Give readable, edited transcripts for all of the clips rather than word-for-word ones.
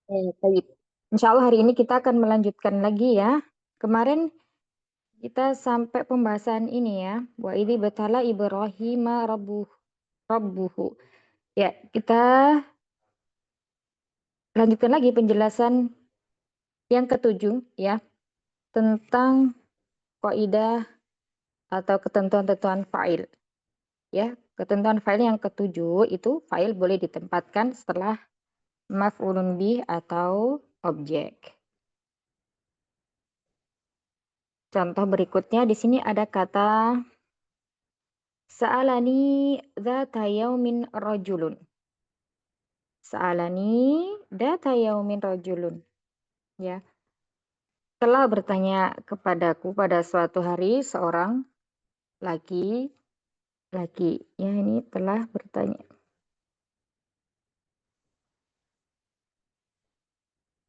Baik. Insya Allah hari ini kita akan melanjutkan lagi ya. Kemarin kita sampai pembahasan ini ya. Wa idzi batala Ibrahim rabbuhu. Ya, kita lanjutkan lagi penjelasan yang ketujuh ya tentang kaidah atau ketentuan-ketentuan fa'il. Ya, ketentuan fa'il yang ketujuh itu fa'il boleh ditempatkan setelah maf'ulun bih atau objek. Contoh berikutnya di sini ada kata Sa'alani dzata yaumin rajulun. Sa'alani dzata yaumin rajulun. Ya, telah bertanya kepadaku pada suatu hari seorang laki. Ya, ini telah bertanya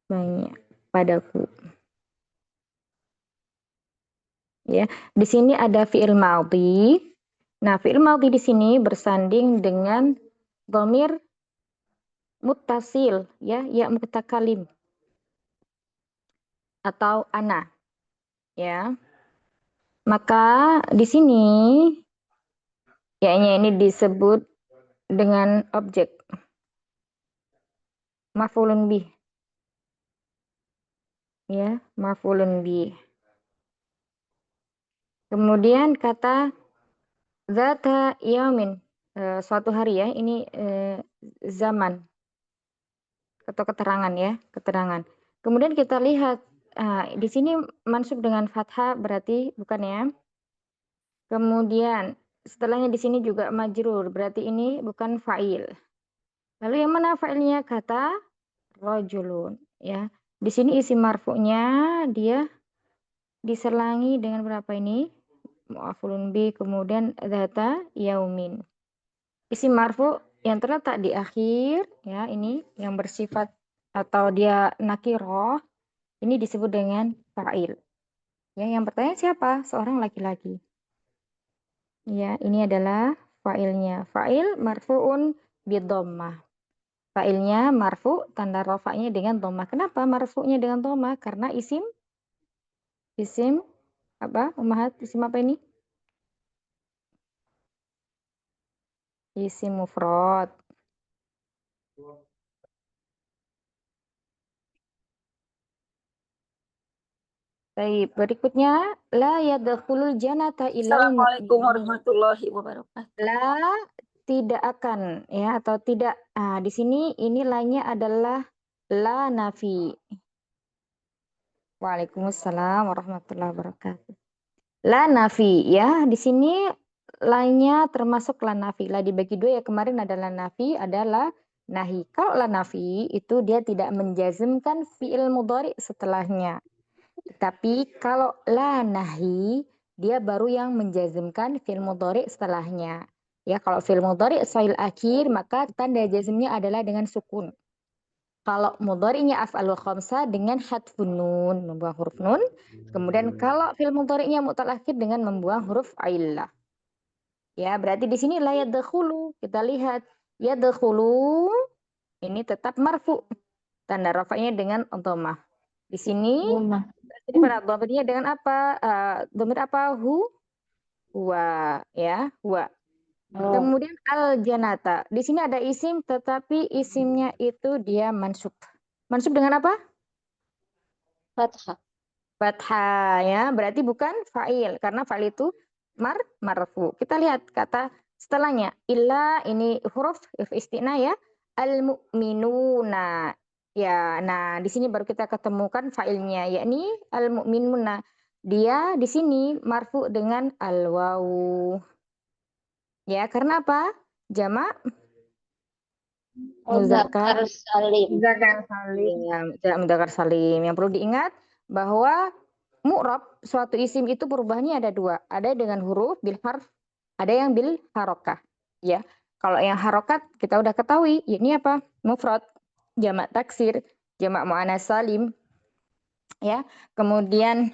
banyak padaku. Ya, di sini ada fi'il madhi. Nah, fi'il madhi di sini bersanding dengan dhamir muttasil ya mutakalim atau ana ya. Maka di sini ya ini disebut dengan objek maf'ulun bih. Ya, maf'ulun bih. Kemudian kata zata yaumin, suatu hari ya, ini zaman atau keterangan ya, keterangan. Kemudian kita lihat di sini mansub dengan fathah berarti bukan ya. Kemudian setelahnya di sini juga majrur, berarti ini bukan fa'il. Lalu yang mana fa'ilnya? Kata rajulun ya. Di sini isi marfu'nya dia diselangi dengan berapa ini? Mu'afulun bi, kemudian dzata yaumin. Isim marfu yang terletak di akhir ya, ini yang bersifat atau dia nakiroh, ini disebut dengan fa'il. Ya, yang bertanya siapa? Seorang laki-laki. Ya, ini adalah fa'ilnya. Fa'il marfu'un bidhammah. Fa'ilnya marfu, tanda rafa'nya dengan dhammah. Kenapa marfu'nya dengan dhammah? Karena isim apa? Ummahat, isim apa ini? Isim mufrad. Baik, berikutnya la yadkhulul jannata illal Assalamualaikum mu'minun. warahmatullahi wabarakatuh. La tidak akan ya atau tidak. Di sini ini lainnya adalah la nafi. Waalaikumsalam warahmatullahi wabarakatuh. La nafi ya, di sini lainnya termasuk la nafi. La dibagi dua ya, kemarin ada la nafi, ada la nahi. Kalau la nafi itu dia tidak menjazmkan fi'il mudhari setelahnya. Tapi kalau la nahi, dia baru yang menjazmkan fi'il mudhari setelahnya. Ya, kalau fi'il mudhari shahil akhir, maka tanda jazmnya adalah dengan sukun. Kalau mudhari'nya af'alul khamsah dengan hadfun nun, membuang huruf nun. Kemudian kalau fi'il mudhari'nya mu'tal akhir dengan membuang huruf illah. Ya, berarti di sini la yadkhulu. Kita lihat yadkhulu ini tetap marfu. Tanda rafa'nya dengan dhammah. Di sini jadi pada dhamirnya dengan apa? Dhamir apa? Huwa ya, huwa. Kemudian al janata. Di sini ada isim tetapi isimnya itu dia mansub. Mansub dengan apa? Fathah. Fathah ya, berarti bukan fa'il karena fa'il itu marfu. Kita lihat kata setelahnya. Illa ini huruf istina ya. Al mu'minuna. Ya, nah di sini baru kita ketemukan fa'ilnya yakni al mu'minuna. Dia di sini marfu dengan al wawu. Ya, karena apa? Jamak muzakkar Salim. Muzakkar salim. Yang perlu diingat bahwa mu'rab suatu isim itu perubahannya ada dua. Ada dengan huruf bil harf, ada yang bil harokah. Ya, kalau yang harokat kita udah ketahui, ini apa? Mufrad, jamak taksir, jamak muannas salim. Ya, kemudian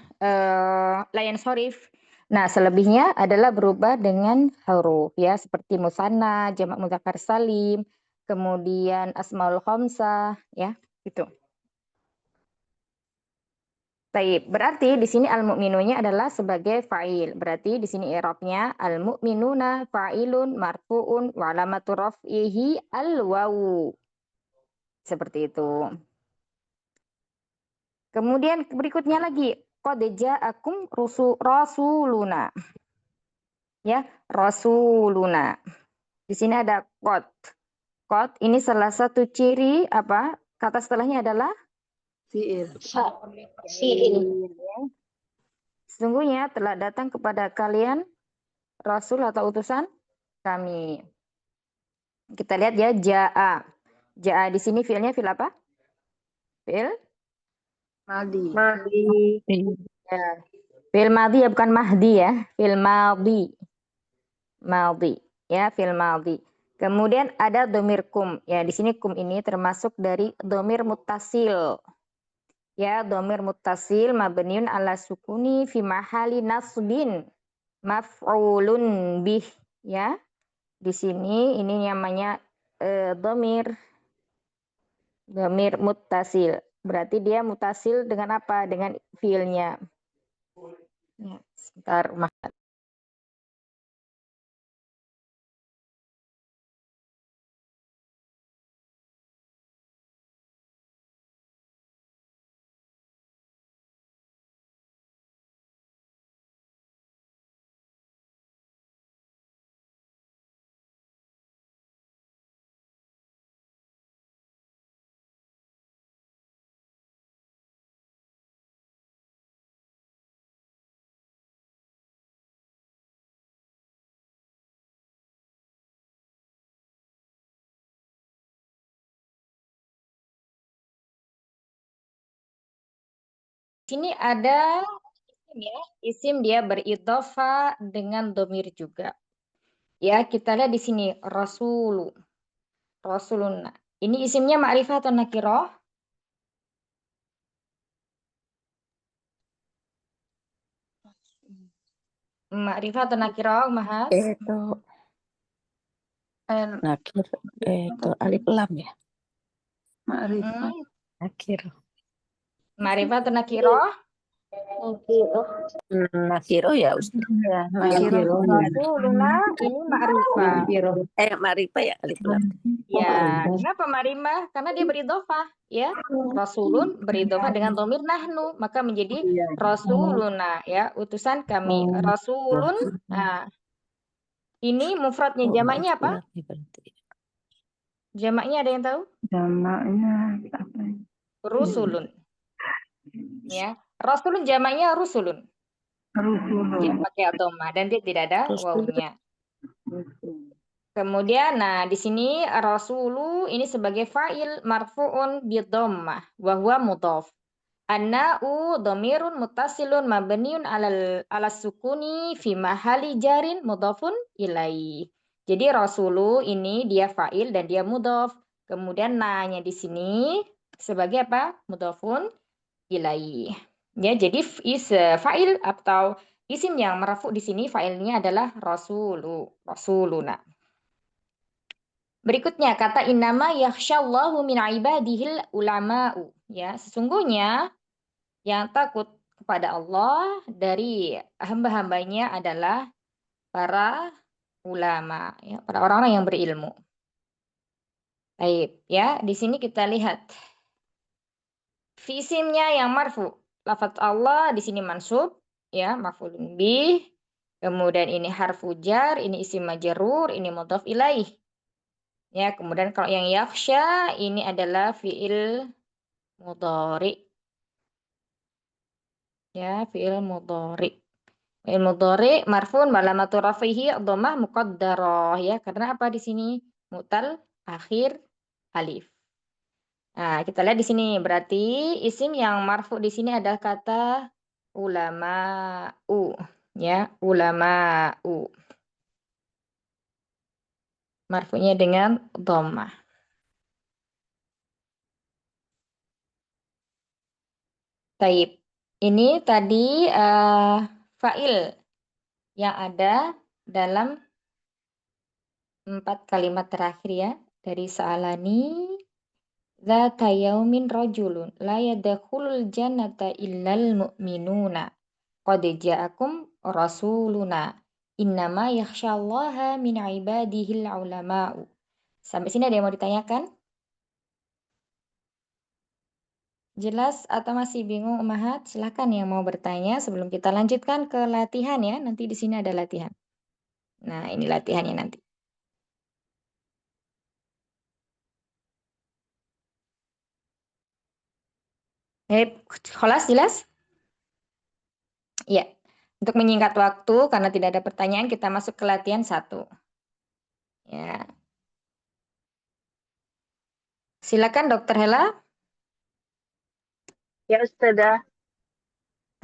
layan sorif. Nah, selebihnya adalah berubah dengan huruf ya, seperti musanna, jamak muzakkar salim, kemudian asmaul khamsah ya, gitu. Taib. Berarti di sini al-mu'minunya adalah sebagai fa'il. Berarti di sini i'rabnya al-mu'minuna fa'ilun marfu'un wa alamatu raf'ihi al-wawu. Seperti itu. Kemudian berikutnya lagi qad ja'akum rasuluna. Ya, rasuluna. Di sini ada qad. Qad ini salah satu ciri apa? Kata setelahnya adalah Fi'il. Fi'il. sesungguhnya telah datang kepada kalian rasul atau utusan kami. Kita lihat ya, ja'a. Ja'a di sini fiilnya fiil apa? Fiil Madi. ya. Fiil madhi ya, bukan mahdi ya. Fiil madhi. Madhi ya, fiil madhi. Kemudian ada domir kum. Ya, di sini kum ini termasuk dari domir muttasil. Ya, domir muttasil mabniun ala sukuni fi mahali nasbin maf'ulun bih ya. Di sini ini namanya domir muttasil. Berarti dia mutasil dengan apa? Dengan fiilnya. Ya, sebentar. Di sini ada isim ya. Isim dia beridhofa dengan domir juga. Ya, kita lihat di sini rasulu. Rasulun. Ini isimnya ma'rifah atau nakirah? Ma'rifah atau nakirah, Mahat? Itu nakir, itu alif lam ya. Ma'rifah. Nakir. Ma'rifah atau nakirah? Nakiro ya Ustaz. Ya, Rasuluna ini ma'rifah. Ma'rifah ya alif lam. Ya, kenapa ma'rifah? Karena dia beridhofah, ya. Rasulun beridhofah dengan domir nahnu, maka menjadi rasuluna, ya, utusan kami. Rasulun. Nah, ini mufradnya jamaknya apa? Jamaknya ada yang tahu? Jamaknya apa? Rusulun. Ya, rasulun jamaknya rusulun. Ya, pakai dhamma dan dia tidak ada wawunya. Kemudian, nah di sini rasulu ini sebagai fa'il marfu'un bi dhammah wa huwa mudhaf. Anna'u dhamirun muttasilun mabniun ala sukuni fi mahali jarin mudhafun ilaih. Jadi rasulu ini dia fa'il dan dia mudhaf. Kemudian nanya di sini sebagai apa? Mudhafun ilaih. Ya, jadi fa'il atau isim yang marfu di sini fa'ilnya adalah rasuluna. Berikutnya kata innama yakhsyallahu min ibadihil ulama'u. Ya, sesungguhnya yang takut kepada Allah dari hamba-hambanya adalah para ulama, ya, para orang-orang yang berilmu. Baik, ya, di sini kita lihat fisimnya yang marfu. Lafaz Allah di sini mansub, ya, maf'ulun bih. Kemudian ini harfu jar, ini isim majrur, ini mudhaf ilaih. Ya, kemudian kalau yang yakhsha ini adalah fiil mudhari. Ya, fiil mudhari. Fiil mudhari marfu'un wa alamatu rafihi dhammah muqaddarah ya. Karena apa di sini? Mu'tal akhir alif. Nah, kita lihat di sini berarti isim yang marfu di sini adalah kata ulama'u ya, ulama'u. Marfu'nya dengan dhammah. Taib. Ini tadi fa'il yang ada dalam 4 kalimat terakhir ya. Dari sa'alani, dzata yaumin rajulun la yadkhulul jannata illal mu'minuna qad ja'akum rasuluna innama yakhsyallaha min ibadihil ulama'u. Sampai sini ada yang mau ditanyakan? Jelas atau masih bingung Ummahat? Silakan yang mau bertanya sebelum kita lanjutkan ke latihan ya. Nanti di sini ada latihan. Nah, ini latihannya nanti. Kholas jelas? Iya. Untuk menyingkat waktu karena tidak ada pertanyaan kita masuk ke latihan 1. Ya. Silakan Dokter Hela. Ya Ustazah,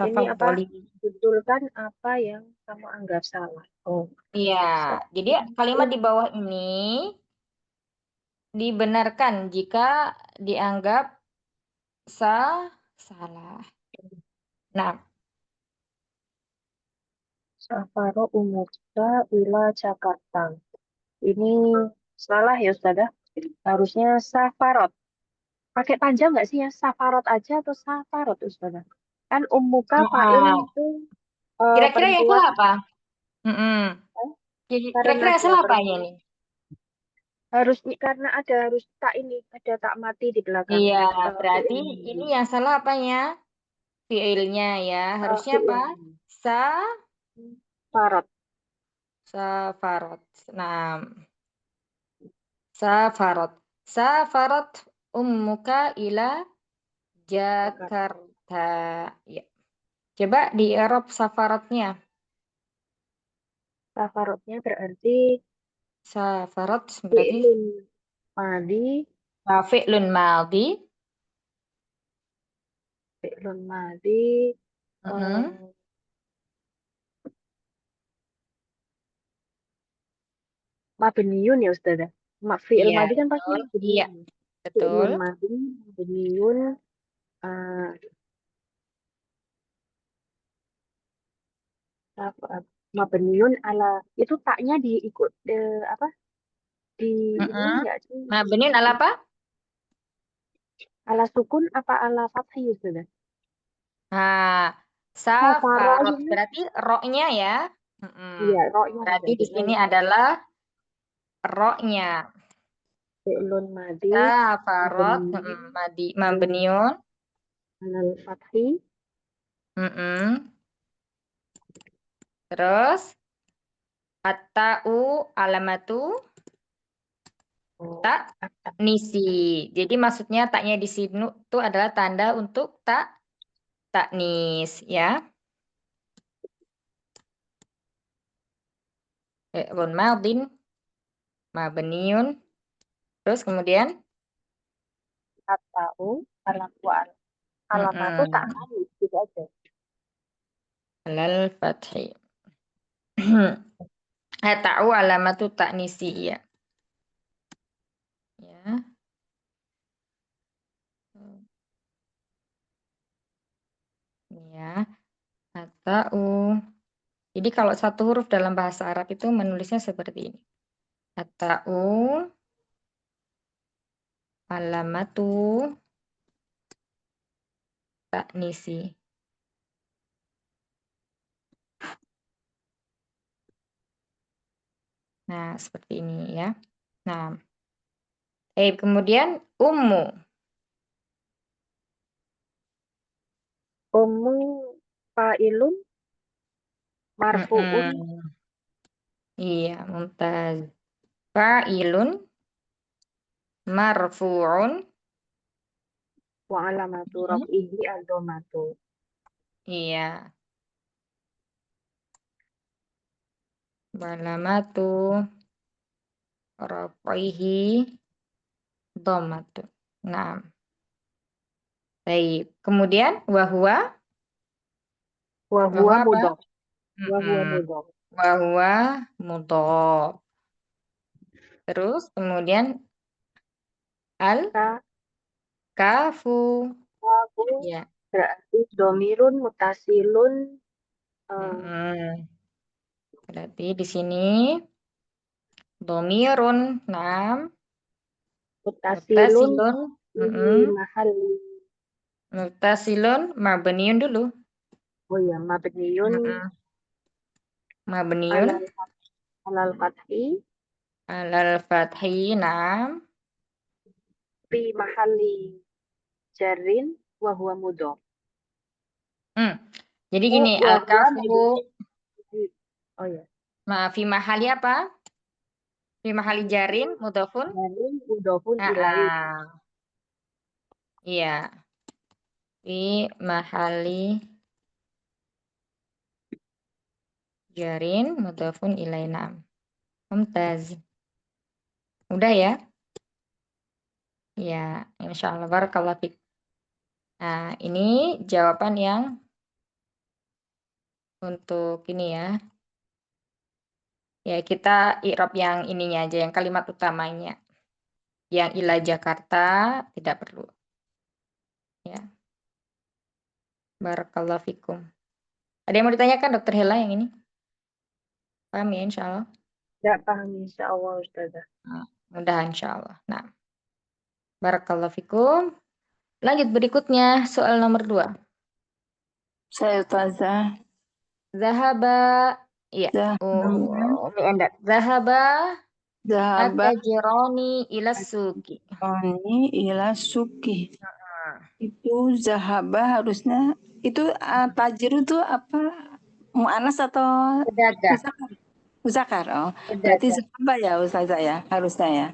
ini apa? Tafadholi. Betulkan apa yang kamu anggap salah. Oh, Iya, jadi kalimat di bawah ini dibenarkan jika dianggap salah. Nah, Safaro umuka ila Jakarta. Ini salah ya Ustazah. Harusnya safarot. Pakai panjang nggak sih ya? Safarot aja atau safarot Ustazah? Kan umuka fa'il itu kira-kira yang perempuan. salah apa? Oh, Kira-kira karena yang salah dia apa perempuan. ini? Harus karena harus tak ini, ada tak mati di belakang. Iya, Eh, berarti fi'il ini yang salah apanya? Fiilnya ya. Harusnya apa? fi'il. Sa Farot. safarot. Nah, safarot. Safarot ummuka ila Jakarta. Ya. Coba di Arab safarotnya. Safarotnya berarti Safarot berarti fi'lun madi, fi'lun madhi. fi'lun madi, Mm-mm. mabniyun ya Ustazah. Fi'il Iya, madi kan pasti betul. Iya, mabniyun. betul. Fi'lun madi, mabniyun, eh, mabniyun ala, itu taknya diikut, apa, di ini Mm-mm. enggak sih? Mabniun ala apa? Ala sukun apa ala fathah ya Ustazah? Nah, Safarah safarot ini, berarti roknya ya. Mm-mm. iya, roknya Berarti ada. di sini adalah roknya. Fi'lun madi, Safarot, mabniyun, mabniun. alal fathi. Mm-mm. Terus at-ta'u alamatu Oh, tak nisi. Jadi maksudnya taknya di sini itu adalah tanda untuk taknis ya. Madin, mabniun. Terus kemudian tahu alamat tuh tak tahu gitu aja. alal fathi. Ta'u alamatu taknisi ya. Ya. Ya. Ta'u. Jadi kalau satu huruf dalam bahasa Arab itu menulisnya seperti ini. Ta'u alamatu taknisi. Nah, seperti ini ya. Nah, kemudian ummu. Ummu fa'ilun marfu'un Iya, mumtaz. Fa'ilun marfu'un. wa alamatu raf'ihi ad-dhammatu. Iya. Balamatu rafaihi dhammatu. Nah, baik. Kemudian wahwa Wa huwa wahwa apa? mudhaf. Wa huwa mudhaf. Wahwa mudhaf. Terus kemudian al Ka kafu. wawu Ya. berarti domirun mutasilun Berarti di sini domirun nam mutasilun mutasilun Fi Mm-mm. mahalli. Muttasilun mabniun dulu. Oh ya, mabniun Mm-mm. Mabniun alal alal fathi alal fathi na'am. fi mahalli jarrin wa huwa mudhof. Hmm. Jadi Oh, gini, wa huwa al-kafu Oh ya, fi mahali apa? Fi mahali jarin mudhafun. jarrin mudhofun ilaih. Iya. Fi mahali jarin mudhafun ilaina. Mumtaz. Udah ya? Ya, insya Allah. Barakallahu fik. Nah, ini jawaban yang untuk ini ya. Ya, kita i'rab yang ininya aja, yang kalimat utamanya. Yang ila Jakarta tidak perlu. Ya. Barakallahu fikum. Ada yang mau ditanyakan Dokter Hela yang ini? Paham ya insya Allah? Tidak paham insyaallah Ustazah. Nah, mudah insya Allah. Nah, barakallahu fikum. Lanjut berikutnya soal nomor 2. Saya Ustazah. Zahaba, iya. Zahaba. Umi Enda. Zahaba Zahaba at-tajirani ila suki. Oni ila suki. Itu zahaba harusnya itu tajir itu apa? Mu'anas atau Pedagang. muzakar? Muzakar. Oh, berarti Pedagang. zahaba ya Ustazah ya, harusnya ya.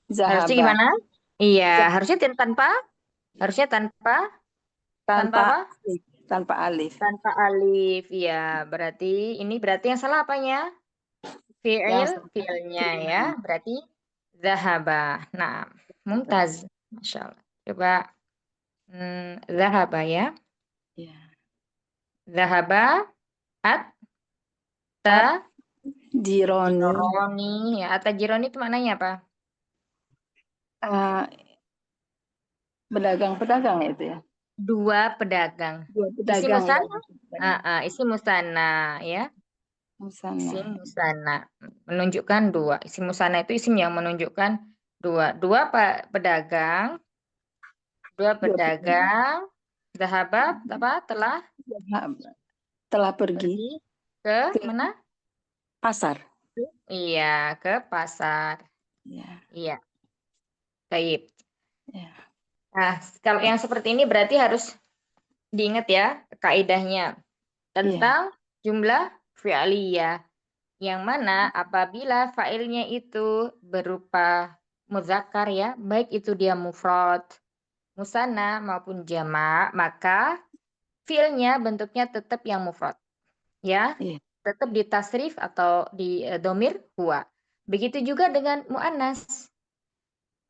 Harusnya Zahaba. gimana? Iya, Zah- harusnya harusnya tanpa tanpa apa? alif, tanpa alif. Tanpa alif. Iya, berarti yang salah apanya? Yang Fiilnya ya. Berarti zahaba. Nah, mumtaz. Masya Allah. Coba zahaba ya. ya. Zahaba at Jironi. jironi. Ya, at-tajironi itu maknanya apa? eh, pedagang-pedagang itu ya. Dua pedagang. Dua Isi pedagang ya. musana. Isi musana ya. Musana. Isim musana menunjukkan dua. Isim musana itu isim yang menunjukkan dua. Pedagang. Dua pedagang. Zahabat apa? Telah pergi Pergi ke ke mana? pasar. Iya, ke pasar. Ya. Iya. Baik. Ya. Nah, kalau yang seperti ini berarti harus diingat ya kaidahnya tentang jumlah fi'liyah. Yang mana apabila fa'ilnya itu berupa muzakkar ya, baik itu dia mufrad, musanna maupun jamak, maka fi'ilnya bentuknya tetap yang mufrad. Ya, Iya. tetap ditasrif atau di domir huwa. Begitu juga dengan mu'annas.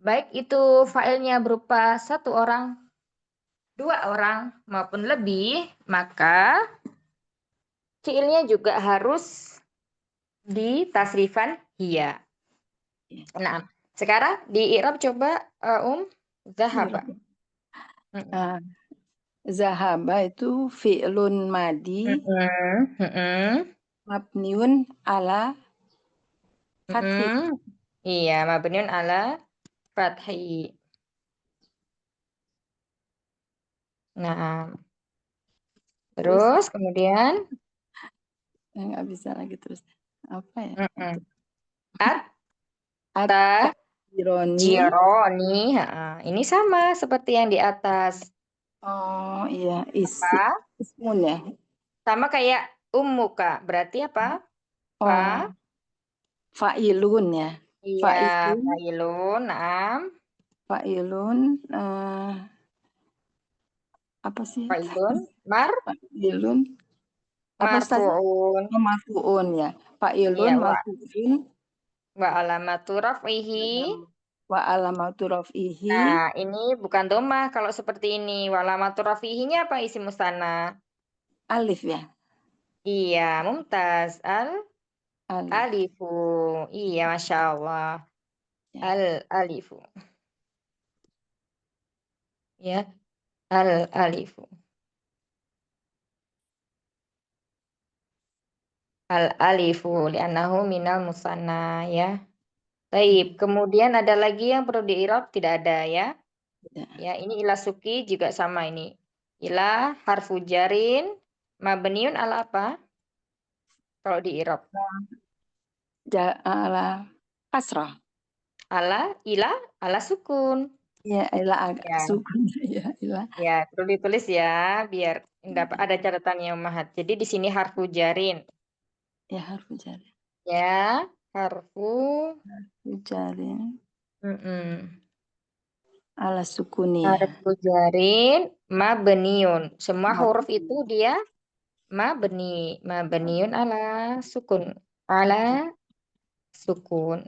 Baik itu fa'ilnya berupa satu orang, dua orang maupun lebih, maka fi'ilnya juga harus ditasrifan hiya. Nah, sekarang di i'rab coba zahaba. Zahaba itu fi'lun madi mabniun ala fathi. Iya, mabniun ala fathi. Nah, terus kemudian nggak bisa lagi terus. Apa ya? Jironi. Ini sama seperti yang di atas. Oh iya, Apa? ismun ya. Sama kayak ummuka. Berarti apa? Oh, fa'ilun ya. Iya, fa'ilun. Naam. Fa'ilun apa sih? Fa'ilun. Fa'ilun apa saja? Marfu'un. Marfu'un ya. Fa'ilun Iya, marfu'un wa alamatu raf'ihi. wa alamatu raf'ihi. Nah, ini bukan domah kalau seperti ini. Wa alamatu raf'ihi-nya apa isim musanna? Alif ya. Iya, mumtaz. Alifu. Iya, Masya Allah. Alifu. Ya, alifu. Alifu li'annahu minal musanna ya. Baik, kemudian ada lagi yang perlu di-i'rab? Tidak ada ya. Ya, ini ila suki juga sama ini. Ila harfu jarin mabniun ala apa? Kalau di i'rab. Ala kasrah. Ila ala sukun. Ya, ila agak Ya. sukun. Ya, ila. Ya, perlu ditulis ya biar dapat ada catatannya Umahat. Jadi di sini harfu jarin. Ya, harfu jarin. Ya, harfu Jarin mm-mm. ala sukuni ya. Harfu jarin mabniun. Semua huruf itu dia mabniun ala sukun. Ala sukun.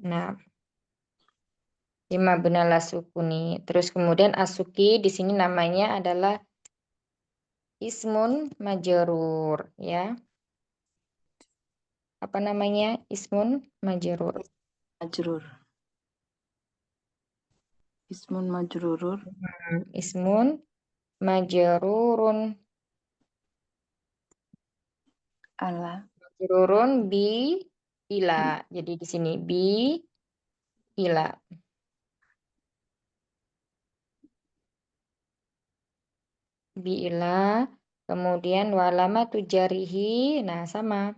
Nah, mabni ala sukuni. Terus kemudian asuki di sini namanya adalah ismun majrur ya. Apa namanya? Ismun majrur. Majrur. Ismun majrurur. Ismun majrurun. Ala. Majrurun bi ila. Jadi di sini bi ila. Bi ila. Kemudian walamatu jarihi. Nah, sama.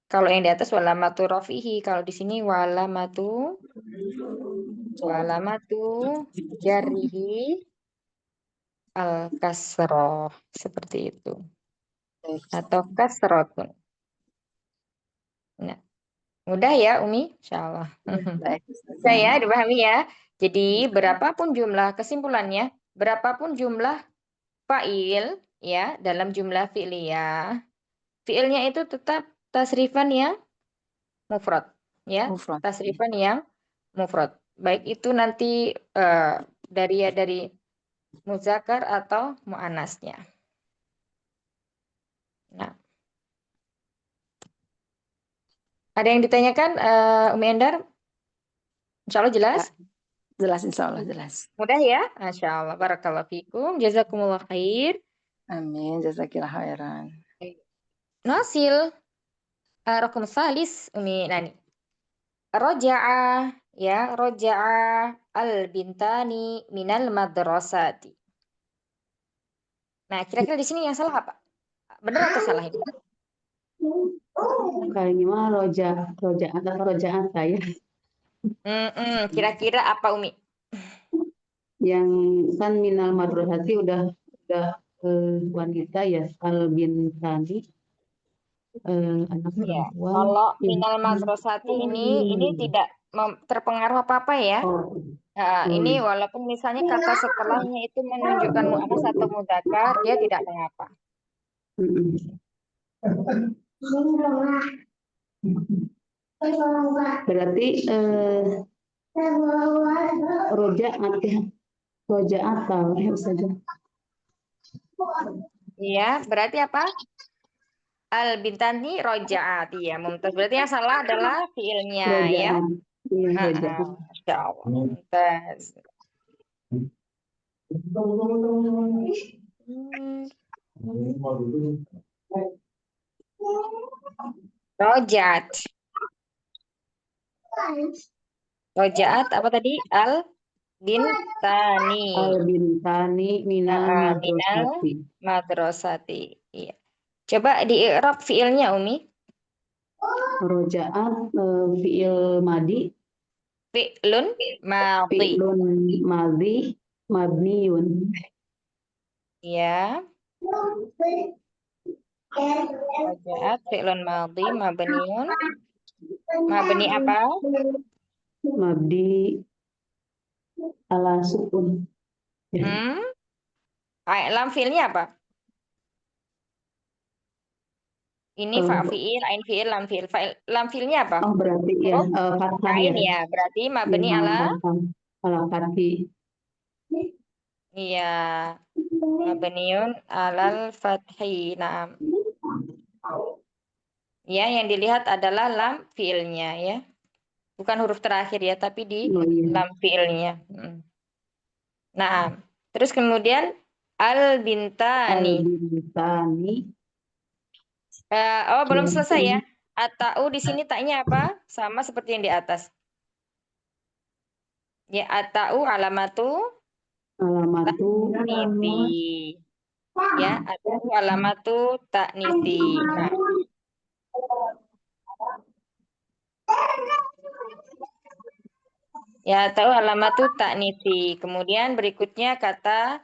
Kalau yang di atas walamatu rofihi. Kalau di sini walamatu jarihi al kasroh. Seperti itu. Atau kasrotun. Nah, mudah ya Umi? Insyaallah. Baik. Saya dipahami ya. Jadi berapapun jumlah kesimpulannya, berapapun jumlah fa'il ya dalam jumlah fi'liyah, fi'ilnya itu tetap tasrifan yang mufrad ya, Mufrad. tasrifan yang mufrad. Baik itu nanti dari muzakkar atau muannasnya. Nah, ada yang ditanyakan Umi Endar? Insya Allah jelas? Jelas, insya Allah jelas. Mudah ya? Masya Allah. Barakallahu fikum. Jazakumullah khair. Amin. Jazakillah khairan. Nasil. Raqam salis Umi Nani. Roja'a ya, roja'a al-bintani minal madrasati. Nah, kira-kira di sini yang salah apa? Benar atau salah ini? Kayaknya mah rojaan saya Kira-kira apa Umi? yang kan minal madrasati udah wanita ya al bintani anak Ya, perempuan. kalau minal madrasati ini tidak terpengaruh apa-apa ya. Oh, Nah, ini walaupun misalnya kata setelahnya itu menunjukkan mu'annas atau mudzakkar, dia tidak mengapa. berarti rojaat saja. Iya, berarti apa? Al-bintani roja'at. Iya, mumtaz. Berarti yang salah adalah fiilnya ya. Iya, rojaat. Masya Allah. Mumtaz. Roja'at. Roja'at apa tadi? Al-bintani. Al-bintani minal madrasati. Madrasati. Iya. Coba di i'rab fiilnya Umi. Rojaat fiil madi. Fi'lun madhi. Fi'lun madhi mabniyun. Ya. Rojaat fi'lun madhi mabniyun. Mabni apa? Mabdi ala sukun. Lam fiilnya apa? Ini fa'fiil, ain fiil, lam fiil. Lam fiilnya apa? Oh berarti ya fathah ya. Ain ya, berarti mabni ala fathi. iya. Mabniun alal fathi. Naam. Ya, yang dilihat adalah lam fiilnya ya. Bukan huruf terakhir ya, tapi di lam fiilnya. Nah, terus kemudian al-bintani. Al-bintani. Belum selesai ya. Atau di sini taknya apa? Sama seperti yang di atas. Ya, atau alamatu Alamatu ta'nisi. Ya, atau alamatu ta'nisi. Nah, ya, atau alamatu ta'nisi. Kemudian berikutnya kata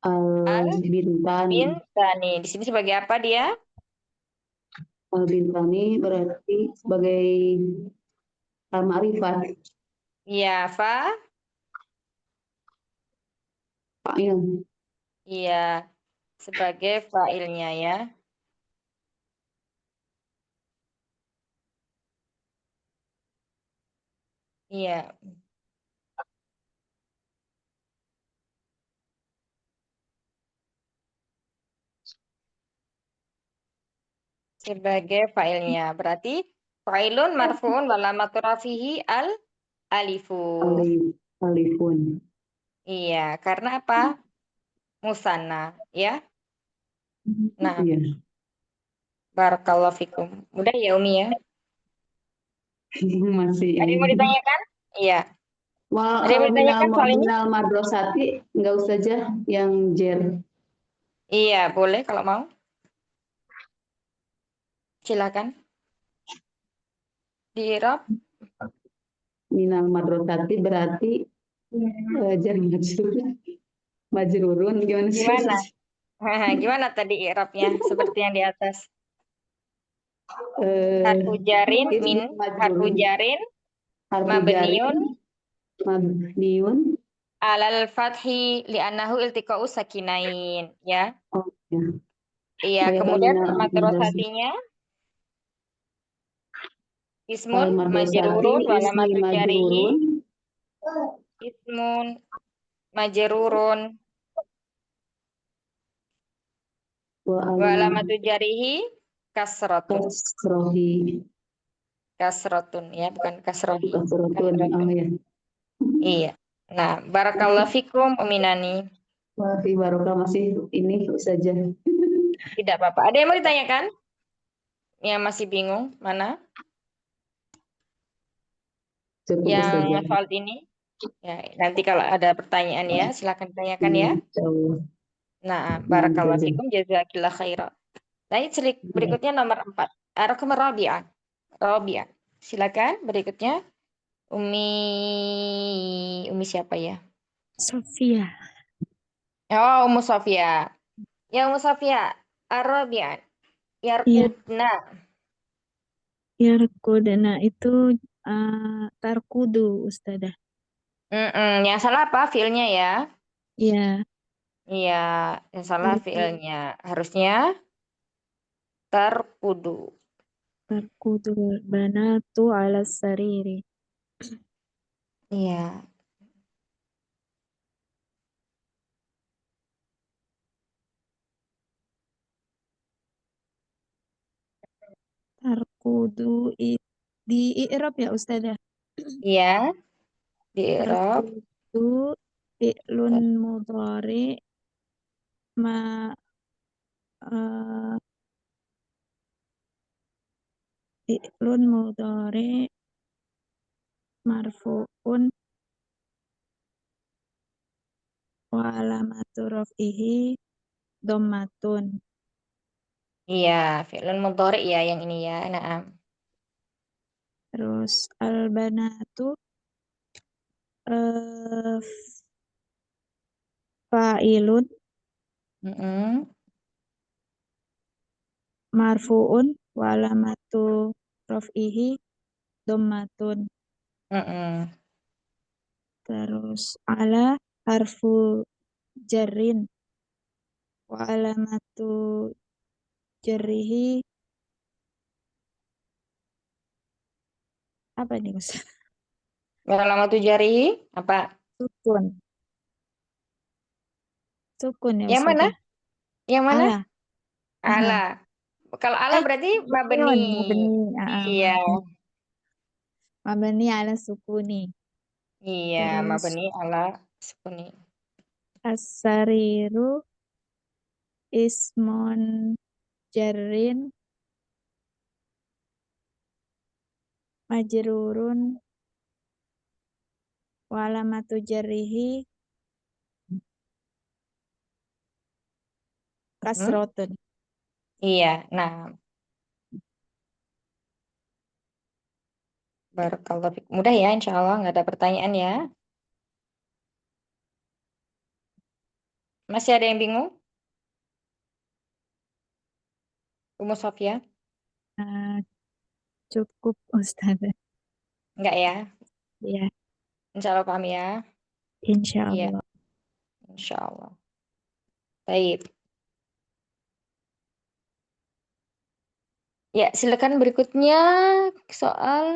al-bintani. bintani. Di sini sebagai apa dia? Al-bintani berarti sebagai al-ma'rifat. Iya, fa. Fa'il. Iya, sebagai fa'ilnya ya. Iya. Sebagai fa'ilnya. Berarti fa'ilun marfu'un walamatu rafihi alifu. Alifun. Iya, karena apa? Musanna, ya. Nah, Iya. barakallahu fikum. Udah ya Umi ya? Masih Ada yang mau ini. ditanyakan? Iya. Wah, Ada yang mau ditanyakan soal ini? minal madrosati nggak usah aja yang jer. Iya, boleh kalau mau. Silakan. Di Rob. Minal madrosati berarti jar majrurun gimana sih? Gimana? Gimana tadi i'rabnya? Seperti yang di atas. Harfu jarin min harfu jarin Harfu mabniun jarin mabniun. alal fathi li'annahu iltiqa'u sakinain, ya. Oh, ya. Iya, Kayak kemudian minal madrasati. madrosatinya ismun Al madrasati majrurun wa ismi alamatu jarihi majrurun ismun majrurun wa wa alamatu jarihi kasratun. kasrohi Kasratun ya, bukan kasrohi. kasrotun. Oh Kasratun. ya. Iya. Nah, barakallahu fikum Uminani. Wah, barokah masih ini saja. Tidak apa-apa. Ada yang mau ditanyakan? Yang masih bingung mana? Cukup Yang saja. soal ini? Ya, nanti kalau ada pertanyaan ya, silakan tanyakan ya. Insyaallah. Nah, barakallahu Saja. fikum jazakillah khairan. Nah, ini berikutnya nomor 4. Ar-Raqam Rabi'ah. Rabi'ah. Silakan berikutnya Umi siapa ya? Sofia. Oh, Ummu Sofia. Ya Ummu Sofia, Ar-Rabi'ah. Iya, Yarkudna. yarkudna itu tarkudu, Ustazah. Yang salah apa? Fiilnya ya. Iya, Iya, yang salah fiilnya. Harusnya tarkudu. tarkudu banatu ala sariri. Iya. Tarkudu di i'rab ya, Ustazah. Iya, di Arab. Tarkudu fi'lun mudhari ma eh, fi'lun mudhari marfu'un wa alamatu raf'ihi dhammatun. Iya, fi'lun mudhari ya yang ini ya. Nah, Terus al-banatu eh, fa'ilun marfu'un wa alamatu raf'ihi dhammatun. Terus ala harfu jarrin wa alamatu jarrihi apa nih, Mas? Alamatu jarihi apa? Sukun. Sukun ya, Yang mana? Ustazah. Yang mana? Ala. Ala. Kalau ala berarti mabni. Mabni. Iya. Mabni ala sukuni. Iya, Terus mabni ala sukuni. as-sariru ismun jarrin majrurun Wa alamatu jarrihi kasrotun. Iya, nah, barakallahu fiik. Mudah ya, insya Allah nggak ada pertanyaan ya. Masih ada yang bingung? Umu Sofia? Cukup Ustazah. Enggak ya? Ya, Insya Allah paham ya? insya Iya, Allah. insya Allah. Baik. Ya, silakan berikutnya soal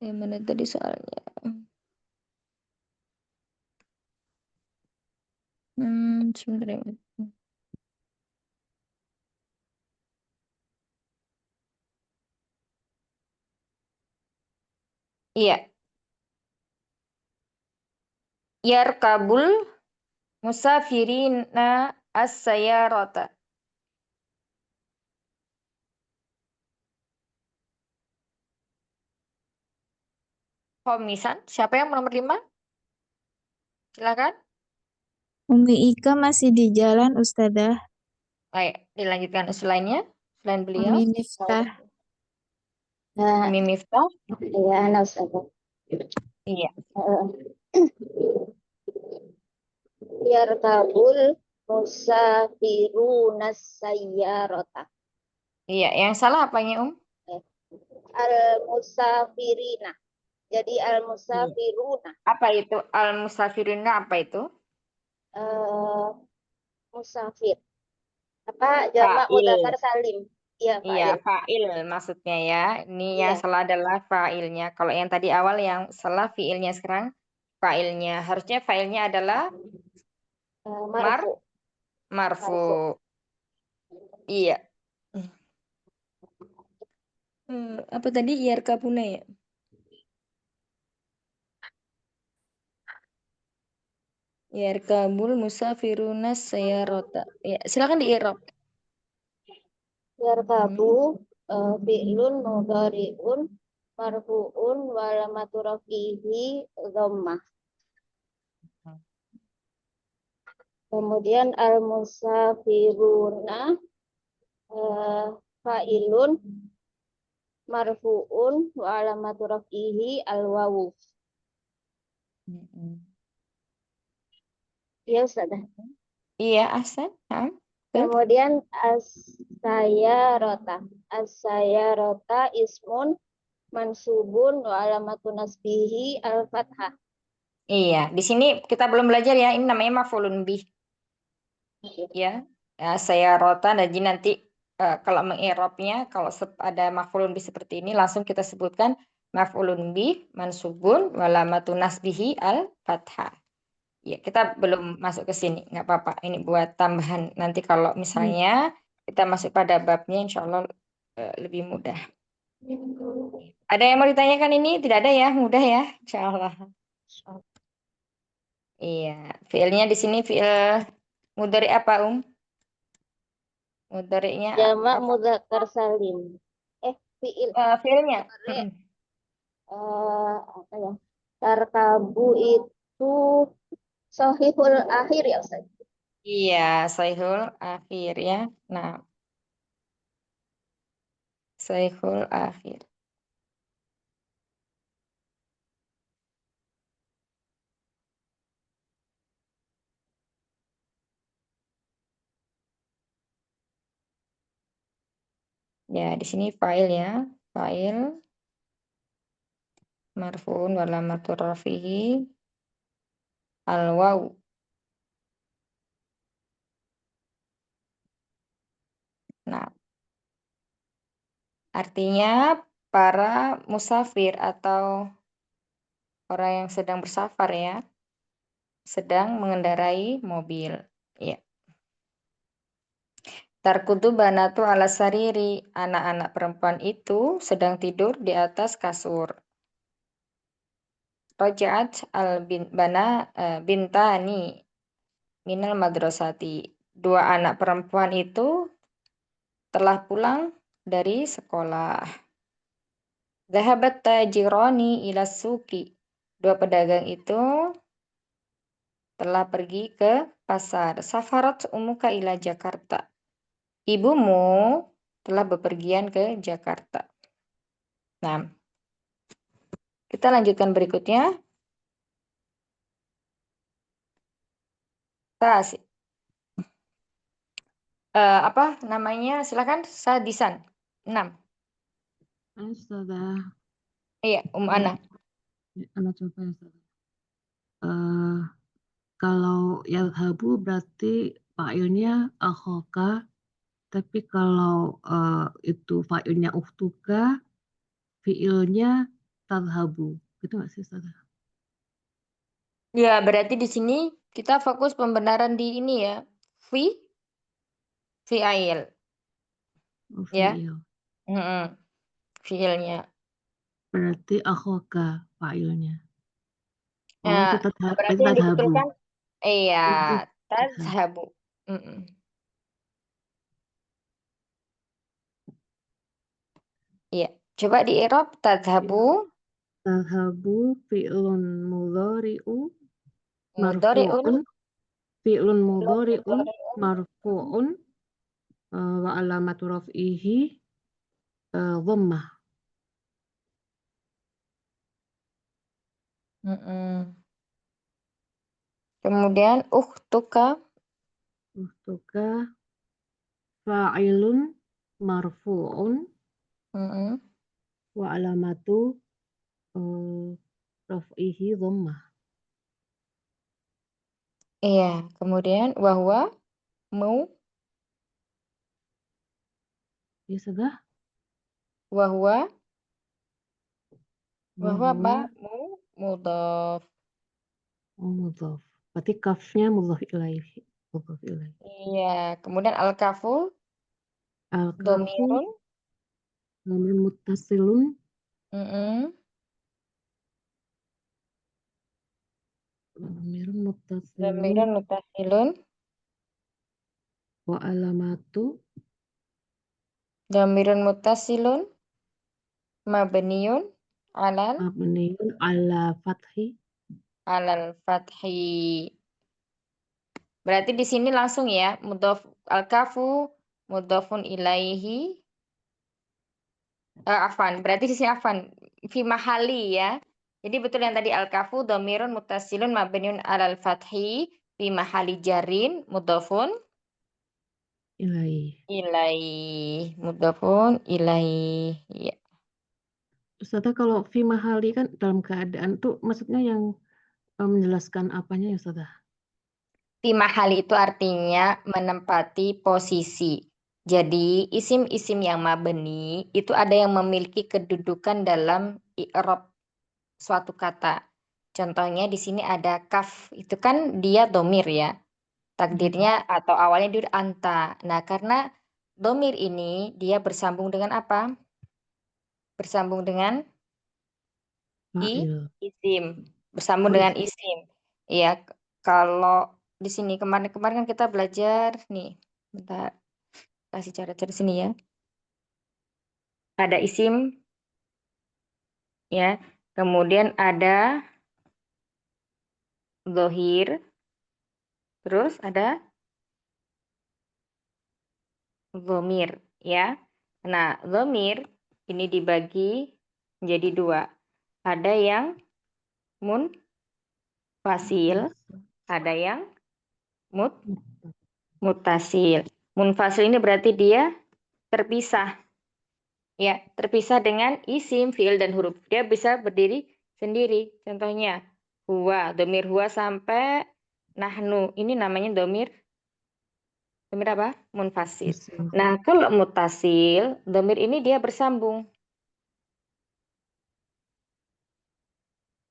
yang mana tadi soalnya? Sebentar ya. Iya, yarkabul musafirina as-sayyarata. Komisan, siapa yang nomor 5? Silakan. Umi Ika masih di jalan Ustazah. Baik, dilanjutkan selainnya, selain beliau. Umi Miftah. Nah, Umi Miftah. ya, ana Ustazah. Iya. Yarkabul musafiruna sayyarata. Iya, yang salah apanya, Al-musafirina. Jadi al-musafiruna. Apa itu? Al-musafirina apa itu? Musafir. Apa jamak Fa'il. mudzakkar salim? Iya, Iya, fa'il. fa'il maksudnya ya. Ini yang Iya. salah adalah fa'ilnya. Kalau yang tadi awal yang salah fi'ilnya, sekarang fa'ilnya. Harusnya fa'ilnya adalah Marfu. marfu. Iya. Apa tadi? Yarkabuna ya? Yarkabul musafiruna sayyarata. Ya, silakan di i'rab. Yarkabu fi'lun mudhari'un marfu'un wa alamatu rafihi dhammah. Kemudian al-musafiruna fa'ilun marfu'un wa alamatu rafihi al-wawu. Ya, Ustazah. Iya, ahsan. Kemudian as-sayyarata ismun mansubun wa alamatu nasbihi al-fathah. Iya, di sini kita belum belajar ya. Ini namanya maf'ulun bih. Ya, saya rota dan nanti kalau mengirobnya, kalau ada maf'ulun bih seperti ini, langsung kita sebutkan maf'ulun bih mansubun walamatu nasbihi al fathah. Ya, kita belum masuk ke sini, nggak apa-apa. Ini buat tambahan. Nanti kalau misalnya kita masuk pada babnya, insya Allah lebih mudah. Ada yang mau ditanyakan ini? Tidak ada ya, mudah ya, insya Allah. Iya, fiilnya di sini fiil mudhari apa, Mudhari'nya Jamak apa? mudzakkar salim. Fiil. Fiilnya. Apa ya? Tarkabu itu sahihul akhir ya Ustaz. Iya, sahihul akhir ya. Nah, sahihul akhir. Ya, di sini fa'il ya. Fa'il marfu'un wa alamatu rafihi al-waw. Nah, artinya para musafir atau orang yang sedang bersafar ya, sedang mengendarai mobil. Ya. Tarkutu banatu ala sariri, anak-anak perempuan itu sedang tidur di atas kasur. Roja'at bintani minal madrasati. Dua anak perempuan itu telah pulang dari sekolah. Dhahabat tajirani ila suki. Dua pedagang itu telah pergi ke pasar. Safarat umuka ila Jakarta. Ibumu telah bepergian ke Jakarta. Nah, kita lanjutkan berikutnya. Tas, apa namanya? Silakan, Sadisan. 6. Ustazah, Iya, Ana. anak coba ya Ustazah. Kalau yadhabu berarti fa'ilnya akhoka, tapi kalau itu fa'ilnya uftuka, fi'ilnya tadhabu. Gitu nggak sih Ustazah? Ya, berarti di sini kita fokus pembenaran di ini ya. Fi'il. Oh, Ya. fi'il. Fi'ilnya. Berarti akhoka fa'ilnya. Oh, Nah, itu berarti yang tadhabu. dibetulkan, iya, Oh, itu tadhabu. tadhabu. Iya, coba di i'rab tadhabu Tadhabu fi'lun mudhari'u mudhari'un marfu'un. Fi'lun mudhari'un marfu'un wa alamatu raf'ihi dhammah. Kemudian ukhtuka Ustuka fa'ilun marfu'un wa alamatu raf'ihi dhammah. iya, kemudian wahwa mu Ya sudah. wahwa apa? Wahwa Mu mudhaf. mudhaf. Berarti kafnya mudhaf ilaihi. Mudhaf ilaihi. Iya, kemudian al-kafu Al-kafu dhamirun dhamir muttasilun dhamirun muttasilun dhamirun muttasilun wa alamatu dhamirun muttasilun mabniun alal mabniun ala fathi. alal fathi. Berarti di sini langsung ya, mudhaf al-kafu mudhafun ilaihi. Afan, berarti di sini afan fi mahali ya. Jadi betul yang tadi al-kafu dhamirun muttasilun mabniun alal fathi fi mahali jarin mudhafun ilaihi. Mudhafun ilaihi. Ya. Ustazah, kalau fi mahali kan dalam keadaan tuh maksudnya yang menjelaskan apanya ya Ustazah? Fi mahali itu artinya menempati posisi. Jadi isim-isim yang mabni itu ada yang memiliki kedudukan dalam i'rab suatu kata. Contohnya di sini ada kaf, itu kan dia domir ya. Takdirnya atau awalnya dia anta. Nah, karena domir ini dia bersambung dengan apa? Bersambung dengan Fa'il. isim. Bersambung Oh, dengan isim. Iya, kalau di sini kemarin-kemarin kan kita belajar nih. Bentar, kasih cara-cara sini ya. Ada isim ya. Kemudian ada dhohir. Terus ada dhamir ya. Nah, dhamir ini dibagi menjadi 2. Ada yang munfasil, ada yang muttasil. Munfasil ini berarti dia terpisah. Ya, terpisah dengan isim, fiil dan huruf. Dia bisa berdiri sendiri. Contohnya huwa, dhamir huwa sampai nahnu. Ini namanya dhamir apa? Munfasil. Nah, kalau muttasil, dhamir ini dia bersambung.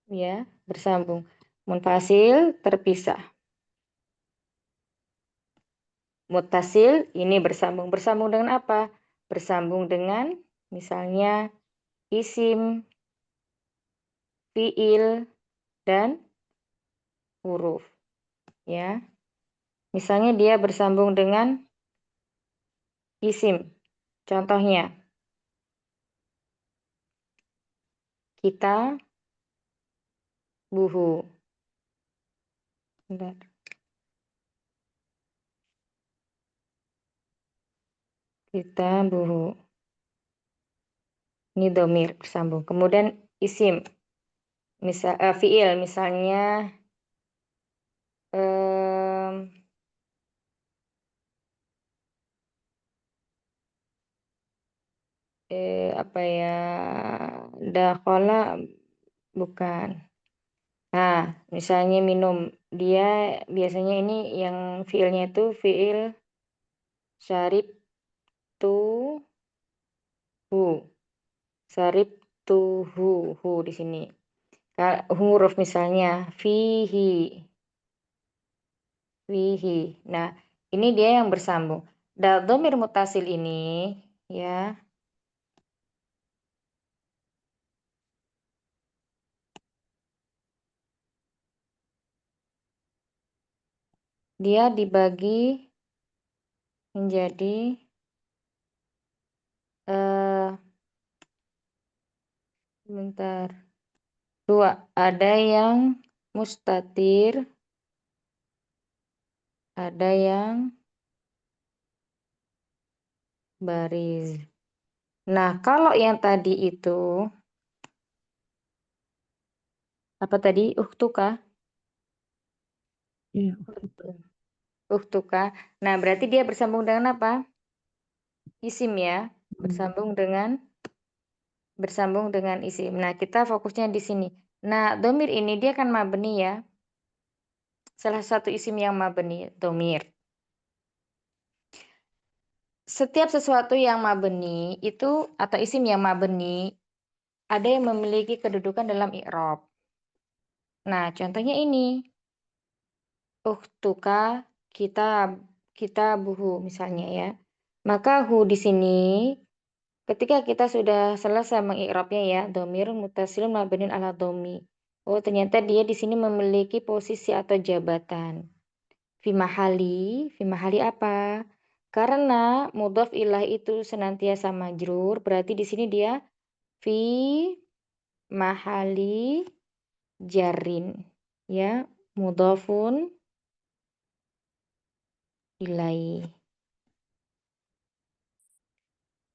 Ya, bersambung. Munfasil terpisah. Muttasil ini bersambung. Bersambung dengan apa? Bersambung dengan misalnya isim, fiil, dan huruf. Ya. Misalnya dia bersambung dengan isim. Contohnya, kita buhu. Bentar. Kitabuhu. Ini domir bersambung. Kemudian isim. Fiil misalnya apa ya, dakhala bukan. Nah, misalnya minum, dia biasanya ini yang fiilnya itu fiil syarib tuhu, syarib tuhu, hu di sini. Huruf misalnya fihi. Nah, ini dia yang bersambung. Dhamir mutasil ini ya, dia dibagi menjadi sebentar. Dua, ada yang mustatir, ada yang baris. Nah, kalau yang tadi itu apa tadi? Uhtuka. Iya. Uhtuka. Nah, berarti dia bersambung dengan apa? Isim ya. Bersambung dengan isim. Nah, kita fokusnya di sini. Nah, domir ini dia kan mabni ya. Salah satu isim yang mabni, domir. Setiap sesuatu yang mabni itu atau isim yang mabni ada yang memiliki kedudukan dalam i'rab. Nah, contohnya ini. Uhtuka kitabuhu misalnya ya. Maka hu di sini ketika kita sudah selesai mengi'rabnya ya, dhamir muttasilun mabniun ala dhammi. Oh, ternyata dia di sini memiliki posisi atau jabatan. Fi mahali apa? Karena mudhaf ilah itu senantiasa majrur, berarti di sini dia fi mahali jarin. Ya, mudhafun ilai.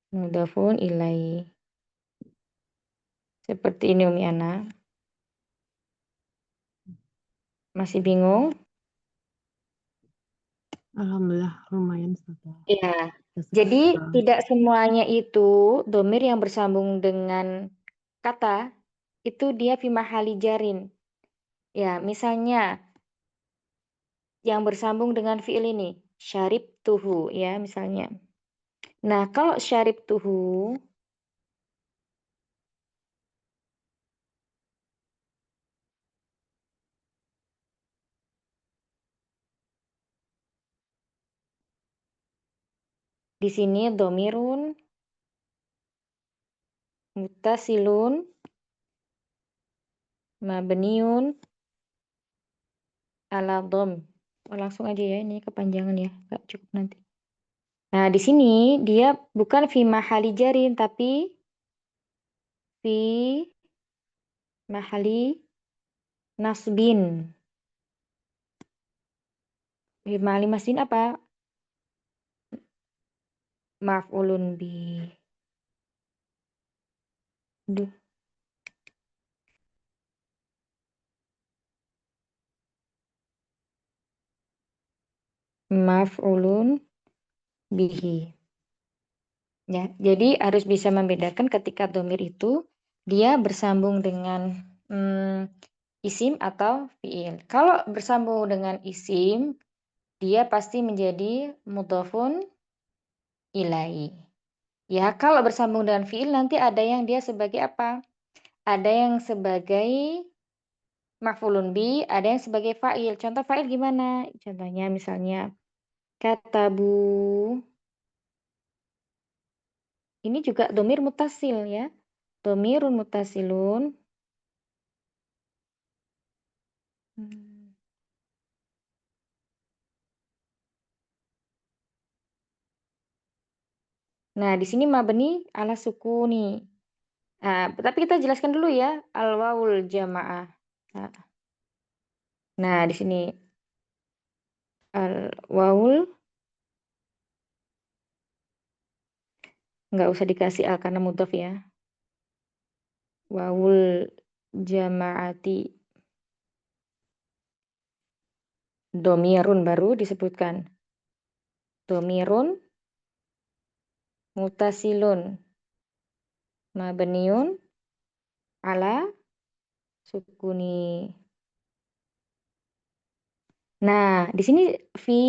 Mudhafun ilai. Seperti ini Umi Ana. Masih bingung? Alhamdulillah lumayan Ustazah. Ya. Jadi tidak semuanya itu domir yang bersambung dengan kata itu dia fi mahali jarin. Ya, misalnya yang bersambung dengan fiil ini, syarib tuhu ya misalnya. Nah, kalau syarib tuhu di sini domirun muttasilun mabniun ala dom. Oh, langsung aja ya, ini kepanjangan ya, nggak cukup nanti. Nah, di sini dia bukan fi mahali jarin tapi fi mahali nasbin. Fi mahali nasbin apa? Maf'ulun bi. Duh. Maf'ulun bihi. Ya, jadi harus bisa membedakan ketika domir itu dia bersambung dengan isim atau fiil. Kalau bersambung dengan isim, dia pasti menjadi mudhafun ilai. Ya, kalau bersambung dengan fiil nanti ada yang dia sebagai apa? Ada yang sebagai maf'ulun bi, ada yang sebagai fa'il. Contoh fa'il gimana? Contohnya misalnya katabu. Ini juga domir mutasil ya. Domirun mutasilun. Nah, di sini mabni ala sukuni. Nah, tapi kita jelaskan dulu ya al-wawul jamaah. Nah, Nah, di sini waul nggak usah dikasih al karena mudhof ya. Waul jamaati domirun baru disebutkan. Domirun mutasilun mabniun ala sukuni. Nah, di sini fi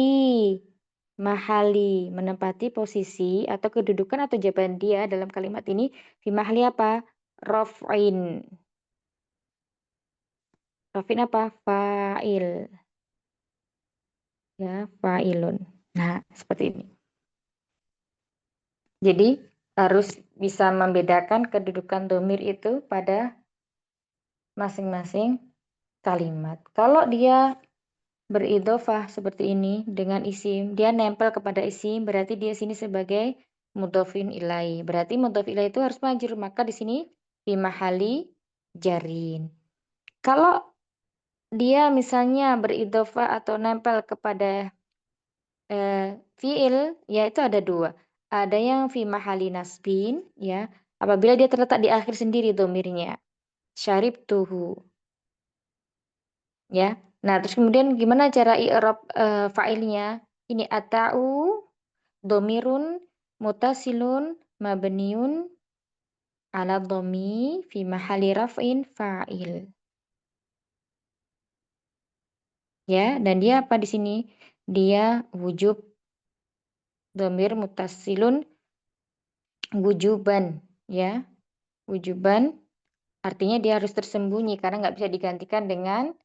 mahali menempati posisi atau kedudukan atau jabatan dia dalam kalimat ini fi mahali apa? Raf'in. Raf'in apa? Fa'il. Ya, fa'ilun. Nah, seperti ini. Jadi harus bisa membedakan kedudukan domir itu pada masing-masing kalimat. Kalau dia beridhofah seperti ini dengan isim, dia nempel kepada isim, berarti dia sini sebagai mudhofin ilai. Berarti mudhof ilai itu harus majrur, maka di sini fi mahali jarin. Kalau dia misalnya beridhofah atau nempel kepada fiil, ya itu ada dua. Ada yang fi mahali nasbin, ya, apabila dia terletak di akhir sendiri domirnya. Syaribtuhu. Ya. Nah, terus kemudian gimana cara i'rab fa'ilnya? Ini ata'u domirun mutasilun mabniun ala dhammi fi mahali raf'in fa'il. Ya, dan dia apa di sini? Dia wujub domir mutasilun wujuban, ya. Wujuban artinya dia harus tersembunyi karena nggak bisa digantikan dengan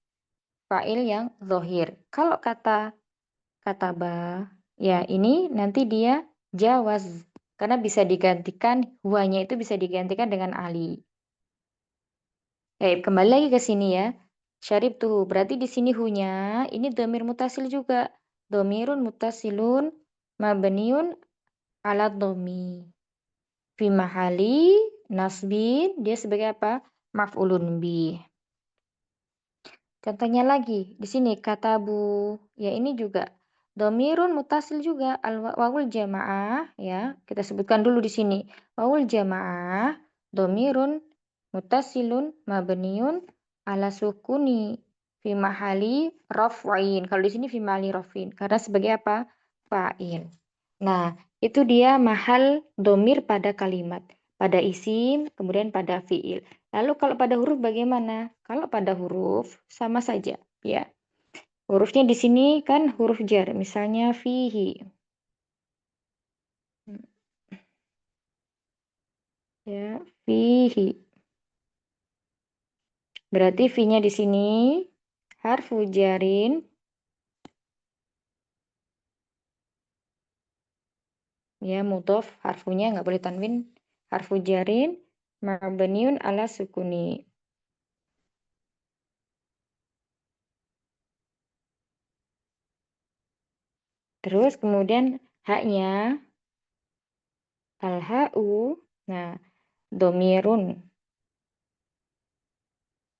fa'il yang zohir. Kalau kata kataba, ya ini nanti dia jawaz karena bisa digantikan, huanya itu bisa digantikan dengan ali. Kembali lagi ke sini ya. Syarib tuh berarti di sini hunya ini domir mutasil juga. Domirun mutasilun mabniun ala domi. Fi mahali nasbin dia sebagai apa? Maf'ulun bih. Contohnya lagi di sini katabu, ya ini juga domirun mutasil juga wawul jamaah, ya kita sebutkan dulu di sini wawul jamaah domirun mutasilun mabniun ala sukuni fi mahali raf'in. Kalau di sini fi mahali raf'in karena sebagai apa? Fa'il. Nah, itu dia mahal domir pada kalimat, pada isim, kemudian pada fi'il. Lalu kalau pada huruf bagaimana? Kalau pada huruf sama saja, ya. Hurufnya di sini kan huruf jar, misalnya fihi. Ya, fihi. Berarti fi-nya di sini harfu jarin, ya mudhof, harfunya nggak boleh tanwin, harfu jarin mabniun ala sukuni. Terus kemudian haknya al-ha'u, nah domirun,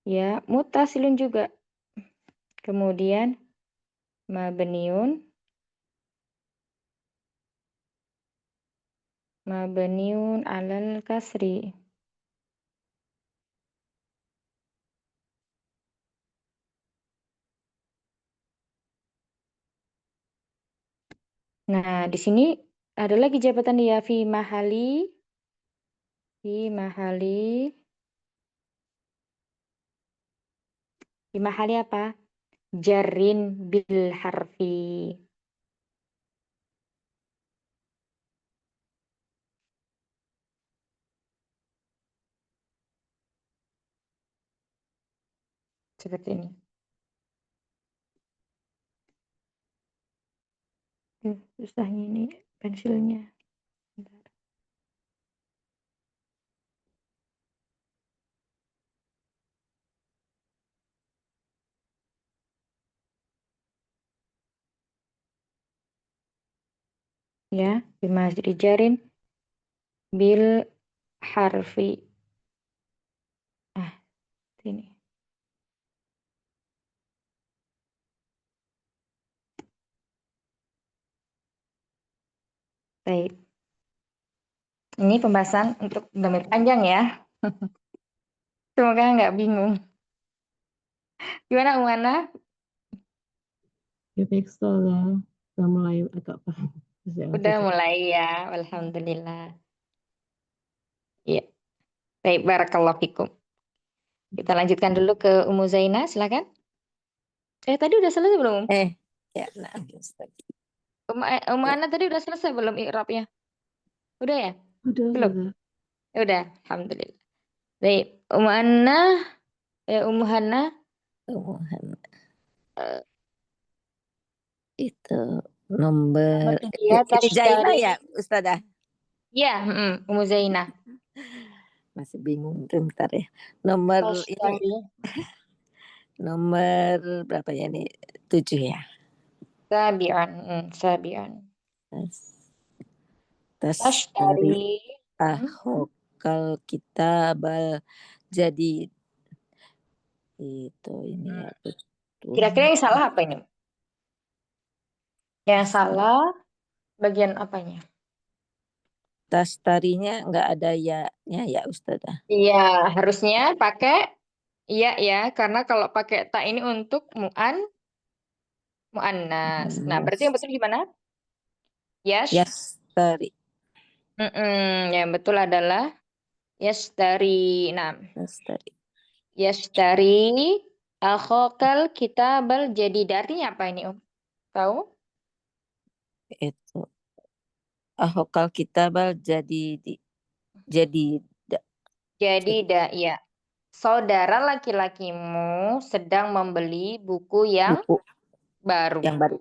ya mutasilun juga. Kemudian mabniun alal kasri. Nah, di sini ada lagi jabatan dia fi mahali apa? Jarin bil harfi. Seperti ini. Susahnya ini pensilnya. Bentar. Ya, bimazri jarin bil harfi. Ah, sini. Baik. Ini pembahasan untuk dhamir panjang ya. Semoga nggak bingung. Gimana Umana? Ya baik, sudah mulai agak paham. Terus yang Udah aku- mulai ya, alhamdulillah. Iya. Baik, barakallahu fikum. Kita lanjutkan dulu ke Ummu Zaina, silakan. Tadi udah selesai belum? Ya, nah, Ustaz. Ummu Ana tadi udah selesai belum i'rabnya? Udah ya? Udah, Belum? sudah. Udah, alhamdulillah. Baik, Ummu Ana, Ummu Hana, Itu nomor Iya, ini Jaina tashtari. ya, Ustazah? Iya, Ummu Zaina. Masih bingung tuh, bentar ya. Nomor ini Tashtari. nomor berapa ya ini? 7 ya. Sabi'an, sabi'an. Tashtari Tashtari. ahokal kitabal jadi itu ini ya betul. Kira-kira yang salah apa ini? Yang salah bagian apanya? Tashtarinya nggak ada ya-nya ya Ustazah. Iya, harusnya pakai iya ya, karena kalau pakai ta ini untuk muannas. Nah, berarti yang betul gimana? Yastari. Yang betul adalah yashtari. Nah, Yastari. yashtari akhokal kitabal jadi artinya apa ini, Tahu? Itu ahokal kitabal jadi Jadi ya. Saudara laki-lakimu sedang membeli buku yang buku baru. yang baru.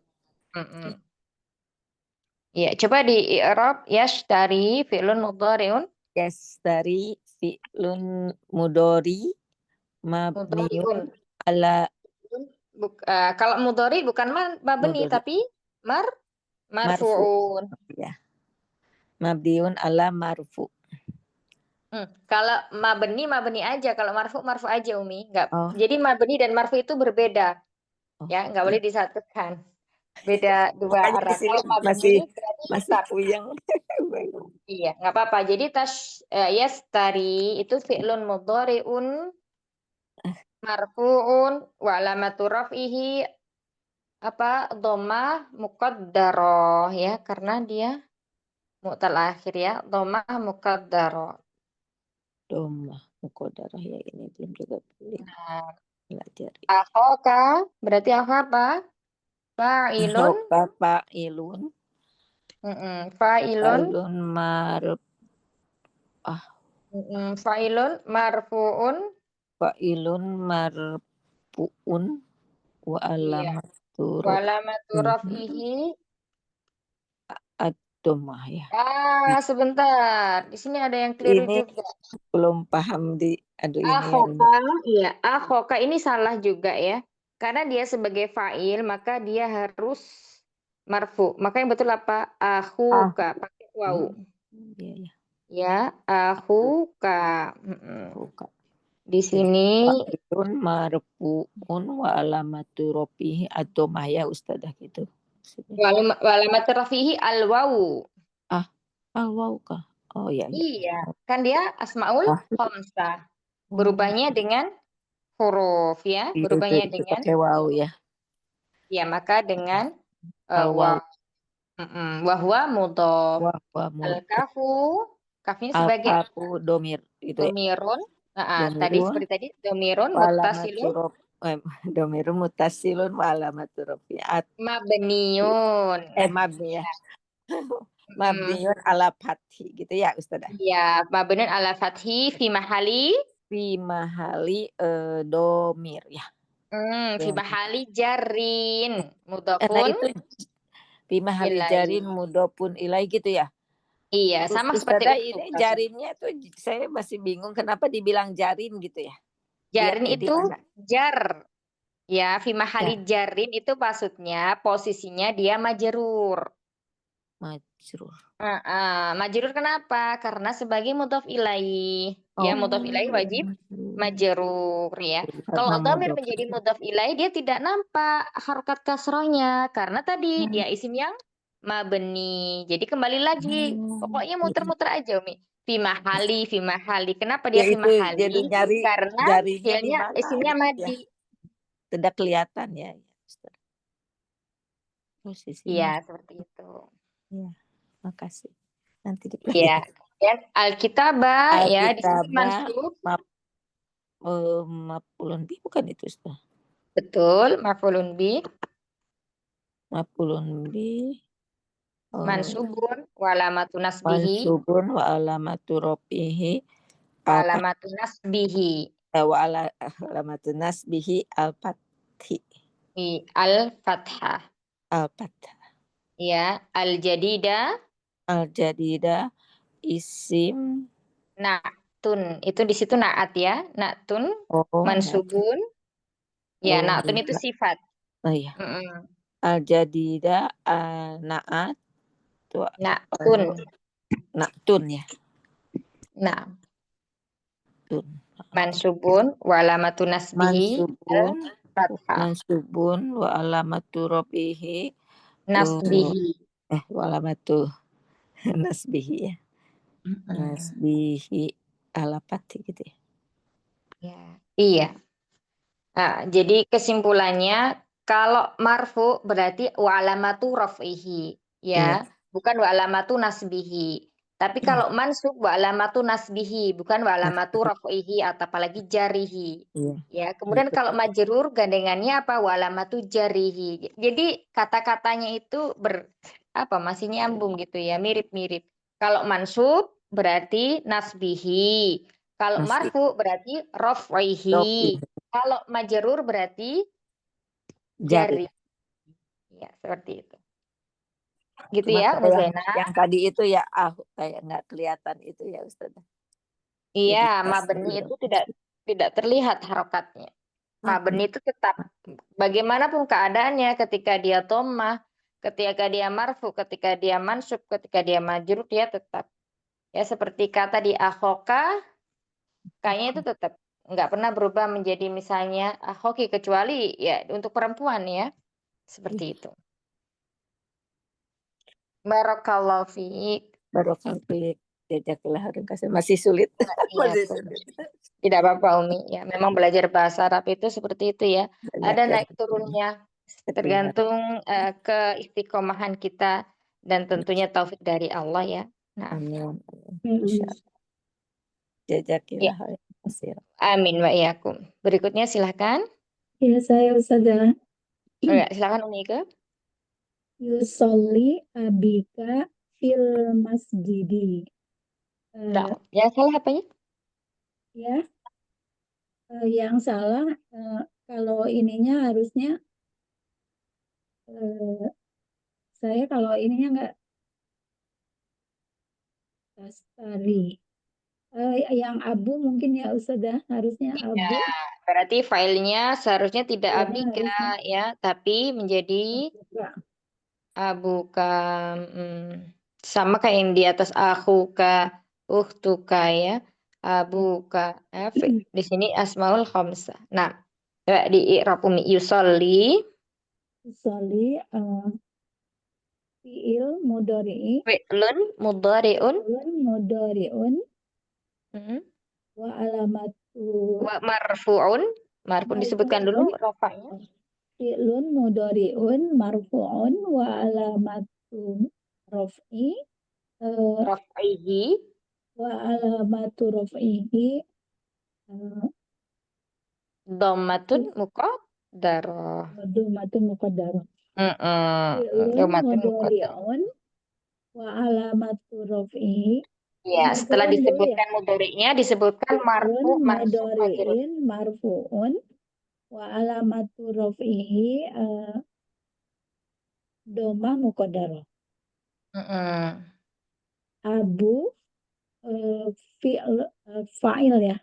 Ya, coba di i'rab yashtari fi'lun mudhari'un. Yastari fi'lun mudori mabniun Mudhari'un. ala Kalau mudhari bukan mabni mudhari. tapi marfu'un. Ya. Mabniun ala marfu. Kalau mabni aja, kalau marfu aja Umi. Enggak. Oh. Jadi mabni dan marfu itu berbeda. Oh, Ya, enggak boleh disatukan. Beda dua makanya arah. di sini Kalau mabni masih berarti masih tetap. puyeng. Iya, enggak apa-apa. Jadi yastari itu fi'lun mudhari'un marfu'un wa alamatu raf'ihi dhammah muqaddarah ya, karena dia mu'tal akhir ya, dhammah muqaddarah. Domah muqaddarah ya, ini belum juga Nah, pelajari. akhoka berarti apa? Fa'ilun. Ahoka fa'ilun. Fa'ilun fa'ilun marfu'un. Fa'ilun marfu'un wa Iya. alamatu Wa alamatu raf'ihi. ad-dhammah ya. Sebentar. Di sini ada yang keliru Ini juga. belum paham di ini ya. Iya, akhoka ini salah juga ya. Karena dia sebagai fa'il, maka dia harus marfu. Maka yang betul apa? Akhuka, pakai waw. Iya. Ya, akhuka. Buka. Di sini fa'ilun marfu'un wa alamatu rafihi ad-dhammah ya Ustazah gitu. walamat rafihi al-wawu. Al-waw kah? Oh ya. Iya, kan dia asmaul khamsah. Berubahnya dengan huruf ya, berubahnya Itu dengan pakai waw ya. ya, maka dengan Al-waw. wahwa mudhof. Wa Al-kafu, kafnya sebagai al-kafu domir itu ya. domirun. Domirun. Tadi seperti tadi domirun Wa muttasilun alamatu domirun muttasilun wa alamatu rafi'at mabniun. mabni ya. Mabniun ala fathi gitu ya Ustazah. Iya, mabniun ala fathi fi mahali domir ya. fi mahali jarrin Nah mudhafun. itu fi mahali jarin mudhafun ilai gitu ya. Iya, Terus sama Ustazah, seperti itu. ini jarinnya tuh saya masih bingung kenapa dibilang jarin gitu ya. Jarin Lihatnya di itu mana? jar. Ya, fi mahali jarin itu maksudnya posisinya dia majrur. Majrur. Majrur kenapa? Karena sebagai mudhof ilaih. Ya, mudhof ilaih wajib majrur ya. Kalau dhamir menjadi mudhof ilaih dia tidak nampak harokat kasrohnya karena tadi dia isim yang mabni. Jadi kembali lagi. Pokoknya Iya. muter-muter aja, Umi. Fi mahali. Kenapa Ya dia fi itu jadi mahali? nyari Karena jarinya di fiilnya mana isimnya gitu ya. madi. Tidak kelihatan ya. Ustaz. Posisinya. Iya, seperti itu. Ya, makasih. Nanti Iya. dipelajari. Dan Alkitabah ya di sini Alkitabah mansub. maf'ulun bi bukan itu Ustaz. Betul, maf'ulun bi, Maf'ulun bi mansubun, wa alamatu nasbihi, mansubun wa alamatu rafihi wa al alamatu nasbihi, alamatu nasbihi al-fathi al-fathah. al-fathah. Ya, al-jadida, Al-jadida isim na'tun. Itu di situ naat ya, na'tun, nah, mansubun. Ya, na'tun itu nah, sifat. iya. Mm-mm. Al-jadida naat Na'tun. na'tun ya. Nah, Tun. mansubun, wa alamatu nasbihi, Mansubun al-fathah. mansubun wa alamatu rafihi Nasbihi. wa alamatu nasbihi ya. Mm-mm. Nasbihi alapati gitu ya. Ya, iya. Nah, jadi kesimpulannya kalau marfu berarti wa alamatu raf'ihi Iya. ya, bukan wa alamatu nasbihi. Tapi kalau mansub wa alamatu nasbihi, bukan wa alamatu raf'ihi atau apalagi jarihi. Iya. Ya, kemudian kalau majrur gandengannya apa? Wa alamatu jarihi. Jadi kata-katanya itu masih nyambung gitu ya, mirip-mirip. Kalau mansub berarti nasbihi. Kalau Nasbi. marfu berarti raf'ihi. Kalau majrur berarti Jari. jari. Ya, seperti itu. Gitu Cuma ya, kalau Umi Zainab. yang tadi itu ya kayak nggak kelihatan itu ya Ustaz. Iya, Jadi mabni itu tidak terlihat harokatnya. Mabni itu tetap bagaimanapun keadaannya ketika dia dhammah, ketika dia marfu, ketika dia mansub, ketika dia majrur dia tetap. Ya seperti kata di akhoka, kayaknya itu tetap nggak pernah berubah menjadi misalnya akhoki kecuali ya untuk perempuan ya. Seperti itu. Barakallahu fiik. Barokah jazakallah khairan kasih. Masih sulit. Masih sulit. Tidak apa-apa Umi. Ya, memang belajar bahasa Arab itu seperti itu ya. Ada Banyak naik turunnya. Tergantung keistiqomahan kita dan tentunya taufik dari Allah ya. Nah, Amin. Insyaallah. Jazakallah khairan kasih. amin wa iyyakum. Berikutnya silahkan. Ya, saya Ustazah. Silahkan Umi Ike. Yusolli abika fil masjidi. Nah, yang salah apanya? Ya, yang salah kalau ininya harusnya saya kalau ininya nggak tastari. Yang abu mungkin ya Ustazah, harusnya abu. Berarti filenya seharusnya tidak Filenya abika harusnya ya, tapi menjadi abuka. abuka. Sama kayak yang di atas akhuka, ukhtuka ya. Abuka. Di sini asmaul khamsah. Nah, di i'rab Umi yusolli. Yusolli fi'il mudhari'i. Fi'lun mudhari'un. Fi'lun mudhari'un wa alamatu Wa marfu'un. Marfu disebutkan dulu rafa'nya. fi'lun mudhari'un marfu'un wa alamatu raf'i Raf'ihi. wa alamatu raf'ihi Dhammatun muqaddarah. dhammatun muqaddarah. Fi'lun Dhammatun muqaddarah. mudhari'un wa alamatu raf'ihi. Ya, setelah Marfu'un dulu ya. disebutkan mudhari'nya disebutkan marfu, Fi'lun mansub, majrur. mudhari'in marfu'un wa alamatu raf'ihi dhammah muqaddarah. Abu fa'il ya.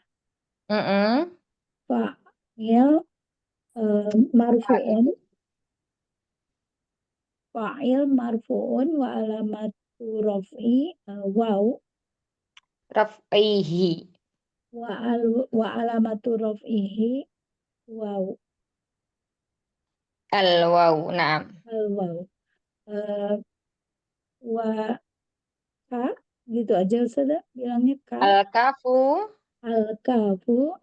Fa'il marfu'un. Fa'il marfu'un wa alamatu raf'i waw. Raf'ihi. Wa alamatu raf'ihi waw. Al-waw, na'am. Al-waw. wa ka gitu aja Ustazah bilangnya ka. Al-kafu Al-kafu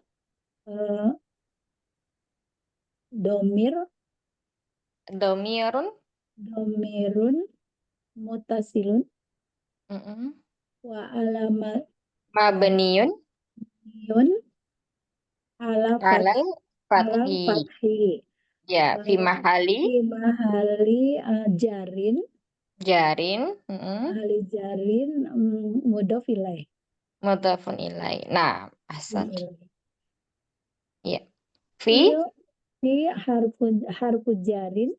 domir domirun. domirun mutasilun Mm-mm. wa alamat Mabniyun yun ala alal fathi. fathi Ya, fi mahali fi mahali jarin jarin. mahali jarin mudhof ilaih. Mudhafun ilai. Nah, ahsan. Ya. Fi Fi harfu jarin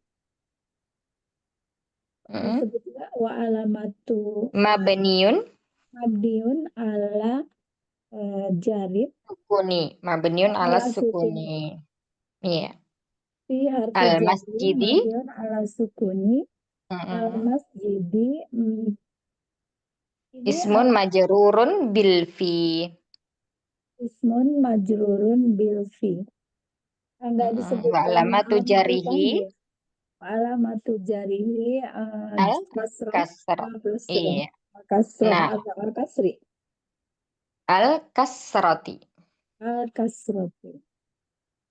disebut juga wa alamatu mabniyun mabdiun ala jarin sukuni. Mabniyun ala ala sukuni. Iya. fi harfu Al jarin masjidi. mabdiun ala sukuni al masjidi ini Ismun majrurun bil fi. ismun majrurun bil fi. Enggak Wa disebutkan alamatu jarihi alamatu jarihi al kasrah kasr. plus Iya. kasrah Nah, atau al kasri al kasrati. al kasrati.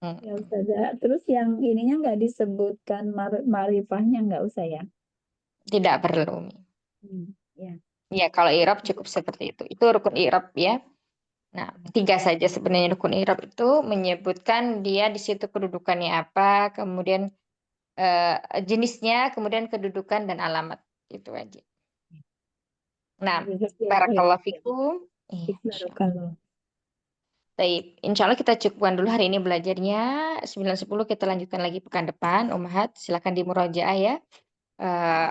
Mm. Ya Ustazah. Terus yang ininya nggak disebutkan marifahnya nggak usah ya? Tidak perlu. Ya. Ya, kalau i'rab cukup seperti itu. Itu rukun i'rab ya. Nah, 3 saja sebenarnya rukun i'rab itu menyebutkan dia di situ kedudukannya apa, kemudian jenisnya, kemudian kedudukan dan alamat. Itu aja. Nah, barakallahu fikum. Iya, insya Allah. Baik, insya Allah kita cukupkan dulu hari ini belajarnya. 9.10 kita lanjutkan lagi pekan depan. Ummahat, silakan dimurajaah ya.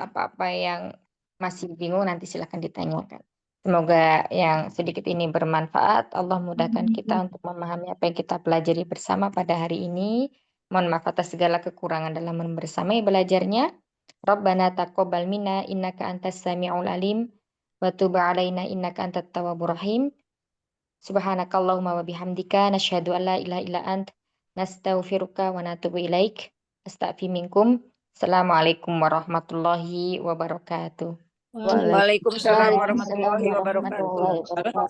Apa-apa yang masih bingung nanti silakan ditanyakan. Semoga yang sedikit ini bermanfaat. Allah mudahkan kita untuk memahami apa yang kita pelajari bersama pada hari ini. Mohon maaf atas segala kekurangan dalam membersamai belajarnya. Rabbana taqabbal minna innaka antas sami'ul alim wa tub 'alaina innaka antat tawwabur rahim. Subhanakallahumma wa bihamdika nasyhadu an la ilaha illa ant nastaghfiruka wa natubu ilaik. Astaghfi minkum. Assalamualaikum warahmatullahi wabarakatuh. Waalaikumsalam warahmatullahi Waalaikumsalam wabarakatuh. warahmatullahi wabarakatuh.